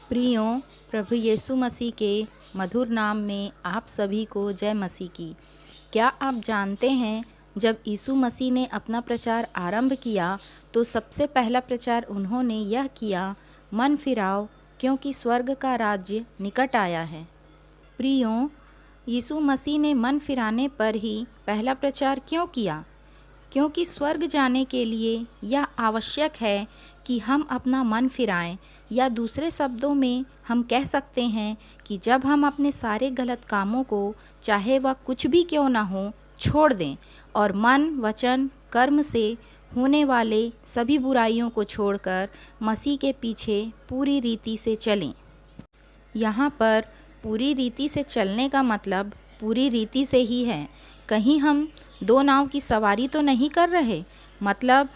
प्रियों, प्रभु यीशु मसीह के मधुर नाम में आप सभी को जय मसीह की। क्या आप जानते हैं, जब यीशु मसीह ने अपना प्रचार आरंभ किया तो सबसे पहला प्रचार उन्होंने यह किया, मन फिराओ क्योंकि स्वर्ग का राज्य निकट आया है। प्रियों, यीशु मसीह ने मन फिराने पर ही पहला प्रचार क्यों किया? क्योंकि स्वर्ग जाने के लिए यह आवश्यक है कि हम अपना मन फिराएं, या दूसरे शब्दों में हम कह सकते हैं कि जब हम अपने सारे गलत कामों को, चाहे वह कुछ भी क्यों ना हो, छोड़ दें और मन, वचन, कर्म से होने वाले सभी बुराइयों को छोड़कर मसीह के पीछे पूरी रीति से चलें। यहाँ पर पूरी रीति से चलने का मतलब पूरी रीति से ही है। कहीं हम दो नाव की सवारी तो नहीं कर रहे। मतलब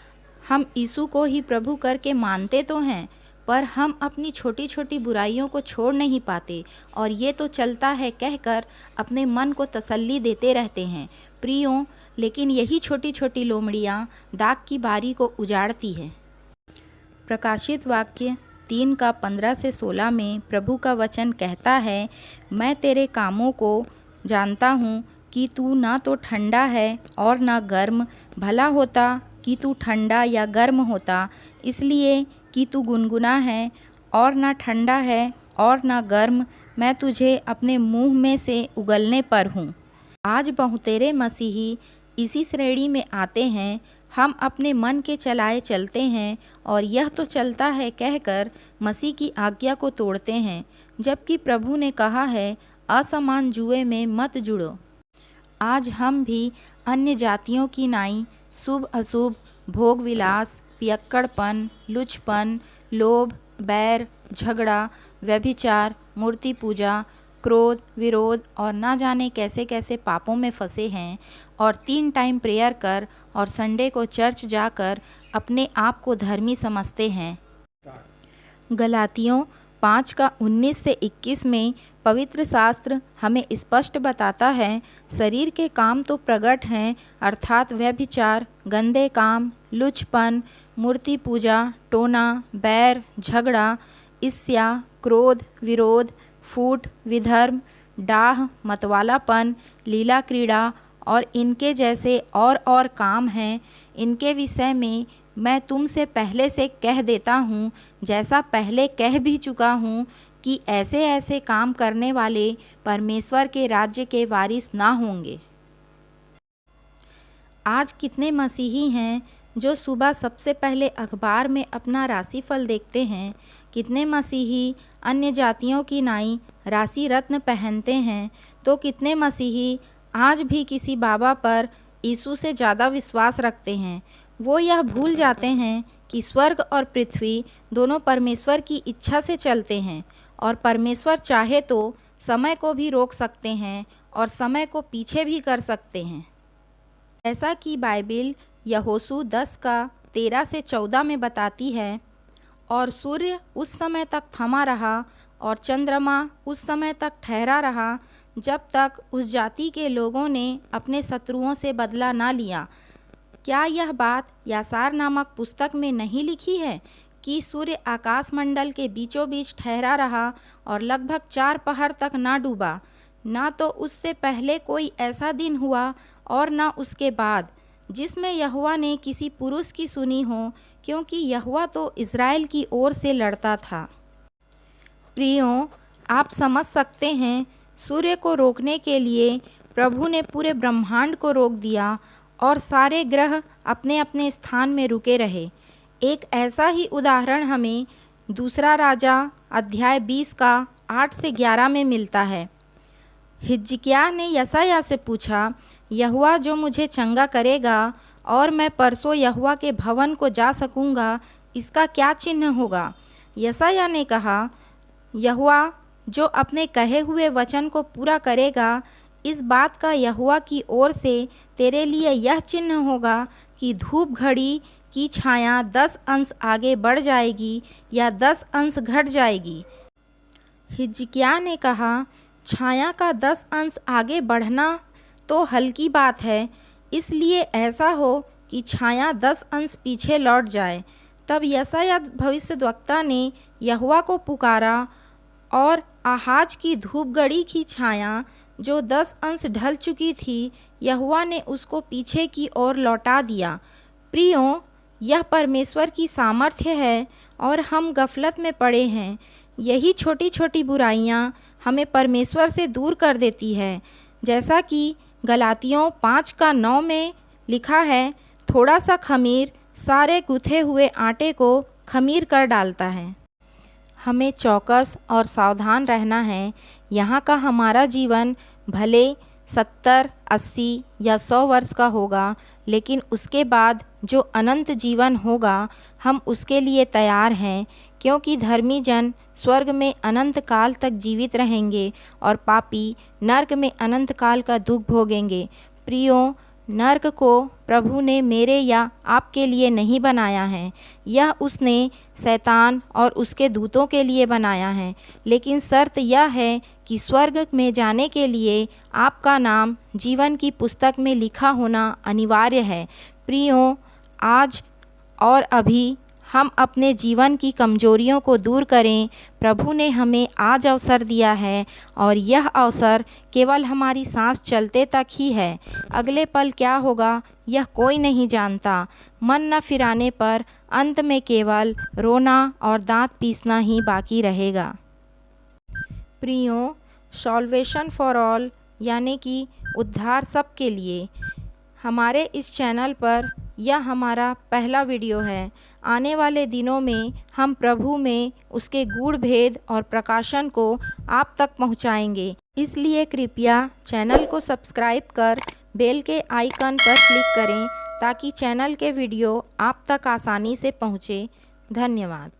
हम यीशु को ही प्रभु करके मानते तो हैं, पर हम अपनी छोटी छोटी बुराइयों को छोड़ नहीं पाते और ये तो चलता है कहकर अपने मन को तसल्ली देते रहते हैं। प्रियों, लेकिन यही छोटी छोटी लोमड़ियाँ दाग की बारी को उजाड़ती है। प्रकाशित वाक्य 3 का 15 से 16 में प्रभु का वचन कहता है, मैं तेरे कामों को जानता हूँ कि तू ना तो ठंडा है और ना गर्म। भला होता कि तू ठंडा या गर्म होता, इसलिए कि तू गुनगुना है और ना ठंडा है और ना गर्म, मैं तुझे अपने मुंह में से उगलने पर हूँ। आज बहुतेरे मसीही इसी श्रेणी में आते हैं। हम अपने मन के चलाए चलते हैं और यह तो चलता है कहकर मसीह की आज्ञा को तोड़ते हैं, जबकि प्रभु ने कहा है, असमान जुए में मत जुड़ो। आज हम भी अन्य जातियों की नाई शुभ अशुभ, भोग विलास, पियक्कड़पन, लुचपन, लोभ, बैर, झगड़ा, व्यभिचार, मूर्ति पूजा, क्रोध, विरोध और ना जाने कैसे कैसे पापों में फंसे हैं और 3 टाइम प्रेयर कर और संडे को चर्च जाकर अपने आप को धर्मी समझते हैं। गलातियों 5 का 19 से 21 में पवित्र शास्त्र हमें स्पष्ट बताता है, शरीर के काम तो प्रकट हैं, अर्थात व्यभिचार, गंदे काम, लुचपन, मूर्ति पूजा, टोना, बैर, झगड़ा, ईर्ष्या, क्रोध, विरोध, फूट, विधर्म, डाह, मतवालापन, लीला क्रीड़ा और इनके जैसे और काम हैं। इनके विषय में मैं तुमसे पहले से कह देता हूँ, जैसा पहले कह भी चुका हूँ, कि ऐसे ऐसे काम करने वाले परमेश्वर के राज्य के वारिस ना होंगे। आज कितने मसीही हैं जो सुबह सबसे पहले अखबार में अपना राशिफल देखते हैं। कितने मसीही अन्य जातियों की नाई राशि रत्न पहनते हैं, तो कितने मसीही आज भी किसी बाबा पर यीशु से ज़्यादा विश्वास रखते हैं। वो यह भूल जाते हैं कि स्वर्ग और पृथ्वी दोनों परमेश्वर की इच्छा से चलते हैं और परमेश्वर चाहे तो समय को भी रोक सकते हैं और समय को पीछे भी कर सकते हैं। ऐसा कि बाइबिल यहोशू 10 का 13 से 14 में बताती है, और सूर्य उस समय तक थमा रहा और चंद्रमा उस समय तक ठहरा रहा जब तक उस जाति के लोगों ने अपने शत्रुओं से बदला ना लिया। क्या यह बात यासार नामक पुस्तक में नहीं लिखी है कि सूर्य आकाशमंडल के बीचों बीच ठहरा रहा और लगभग 4 पहर तक ना डूबा? ना तो उससे पहले कोई ऐसा दिन हुआ और ना उसके बाद, जिसमें यहोवा ने किसी पुरुष की सुनी हो, क्योंकि यहोवा तो इज़राइल की ओर से लड़ता था। प्रियों, आप समझ सकते हैं, सूर्य को रोकने के लिए प्रभु ने पूरे ब्रह्मांड को रोक दिया और सारे ग्रह अपने अपने स्थान में रुके रहे। एक ऐसा ही उदाहरण हमें दूसरा राजा अध्याय 20 का 8 से 11 में मिलता है। हिजकिय्याह ने यशायाह से पूछा, यहोवा जो मुझे चंगा करेगा और मैं परसों यहोवा के भवन को जा सकूंगा, इसका क्या चिन्ह होगा? यशायाह ने कहा, यहोवा जो अपने कहे हुए वचन को पूरा करेगा, इस बात का यहोवा की ओर से तेरे लिए यह चिन्ह होगा कि धूप घड़ी की छाया 10 अंश आगे बढ़ जाएगी या 10 अंश घट जाएगी। हिजकिय्याह ने कहा, छाया का 10 अंश आगे बढ़ना तो हल्की बात है, इसलिए ऐसा हो कि छाया 10 अंश पीछे लौट जाए। तब यशायाह भविष्यद्वक्ता ने यहोवा को पुकारा और आहाज की धूपगड़ी की छाया जो 10 अंश ढल चुकी थी, यहोवा ने उसको पीछे की ओर लौटा दिया। प्रियों, यह परमेश्वर की सामर्थ्य है और हम गफलत में पड़े हैं। यही छोटी छोटी बुराइयां हमें परमेश्वर से दूर कर देती है। जैसा कि गलातियों 5:9 में लिखा है, थोड़ा सा खमीर सारे गूथे हुए आटे को खमीर कर डालता है। हमें चौकस और सावधान रहना है। यहाँ का हमारा जीवन भले 70, 80 या 100 वर्ष का होगा, लेकिन उसके बाद जो अनंत जीवन होगा, हम उसके लिए तैयार हैं, क्योंकि धर्मी जन स्वर्ग में अनंत काल तक जीवित रहेंगे और पापी नर्क में अनंत काल का दुख भोगेंगे। प्रियों, नर्क को प्रभु ने मेरे या आपके लिए नहीं बनाया है, यह उसने शैतान और उसके दूतों के लिए बनाया है। लेकिन शर्त यह है कि स्वर्ग में जाने के लिए आपका नाम जीवन की पुस्तक में लिखा होना अनिवार्य है। प्रियों, आज और अभी हम अपने जीवन की कमजोरियों को दूर करें। प्रभु ने हमें आज अवसर दिया है और यह अवसर केवल हमारी सांस चलते तक ही है। अगले पल क्या होगा यह कोई नहीं जानता। मन न फिराने पर अंत में केवल रोना और दांत पीसना ही बाकी रहेगा। प्रियों, सॉल्वेशन फॉर ऑल यानी कि उद्धार सब के लिए, हमारे इस चैनल पर यह हमारा पहला वीडियो है। आने वाले दिनों में हम प्रभु में उसके गूढ़ भेद और प्रकाशन को आप तक पहुंचाएंगे। इसलिए कृपया चैनल को सब्सक्राइब कर बेल के आइकन पर क्लिक करें ताकि चैनल के वीडियो आप तक आसानी से पहुंचे। धन्यवाद।